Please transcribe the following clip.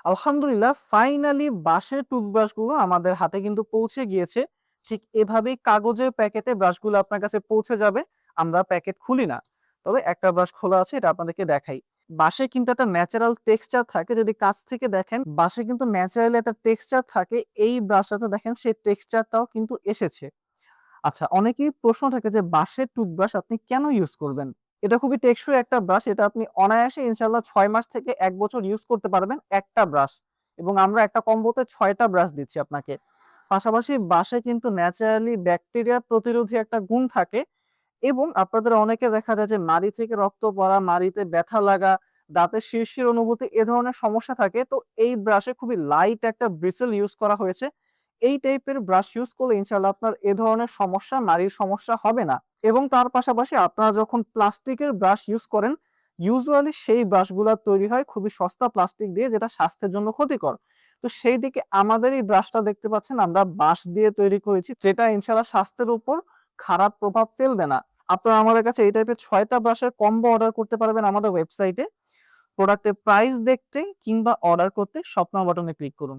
আলহামদুলিল্লাহ ফাইনালি বাঁশের টুথব্রাশগুলো আমাদের হাতে কিন্তু পৌঁছে গিয়েছে। ঠিক এভাবেই কাগজের প্যাকেটে ব্রাশগুলো আপনার কাছে পৌঁছে যাবে। আমরা প্যাকেট খুলি না। তবে একটা ব্রাশ খোলা আছে, এটা আপনাদেরকে দেখাই। বাঁশে কিন্তু একটা ন্যাচারাল টেক্সচার থাকে। যদি কাছ থেকে দেখেন, বাঁশে কিন্তু ন্যাচারালি একটা টেক্সচার থাকে। এই ব্রাশটাতে দেখেন সেই টেক্সচারটাও কিন্তু এসেছে। আচ্ছা, অনেকেরই প্রশ্ন থাকে যে বাঁশের টুথব্রাশ আপনি কেন ইউজ করবেন? এটা খুবই টেকসই একটা ব্রাশ। এটা আপনি অনায়াসে ইনশাআল্লাহ ৬ মাস থেকে ১ বছর ইউজ করতে পারবেন একটা ব্রাশ। এবং আমরা একটা কম্বোতে ৬ টা ব্রাশ দিচ্ছি আপনাকে। পাশাপাশি বাঁশে কিন্তু ন্যাচারালি ব্যাকটেরিয়া প্রতিরোধী একটা গুণ থাকে এবং আপনাদের অনেকে দেখা যায় যে নাড়ি থেকে রক্ত পড়া, নাড়িতে ব্যথা লাগা, দাঁতে শিরশির অনুভূতি এ ধরনের সমস্যা থাকে। তো এই ব্রাশে খুবই লাইট একটা ব্রিসেল ইউজ করা হয়েছে। এই টাইপের ব্রাশ ইউজ করলে ইনশাআল্লাহ আপনার এ ধরনের সমস্যা, নাড়ির সমস্যা হবে না। এবং তার পাশাপাশি আপনারা যখন প্লাস্টিকের ব্রাশ ইউজ করেন, ইউজুয়ালি সেই ব্রাশগুলা তৈরি হয় খুবই সস্তা প্লাস্টিক দিয়ে, যেটা স্বাস্থ্যের জন্য ক্ষতিকর। তো সেই দিকে আমাদের এই ব্রাশটা দেখতে পাচ্ছেন আমরা বাঁশ দিয়ে তৈরি করেছি, যেটা ইনশাআল্লাহ স্বাস্থ্যের উপর খারাপ প্রভাব ফেলবে না। আপনারা আমাদের কাছে এই টাইপের ৬ টা ব্রাশের কম্বো অর্ডার করতে পারবেন আমাদের ওয়েবসাইটে। প্রোডাক্টের প্রাইস দেখতে কিংবা অর্ডার করতে শপ নাও বাটনে ক্লিক করুন।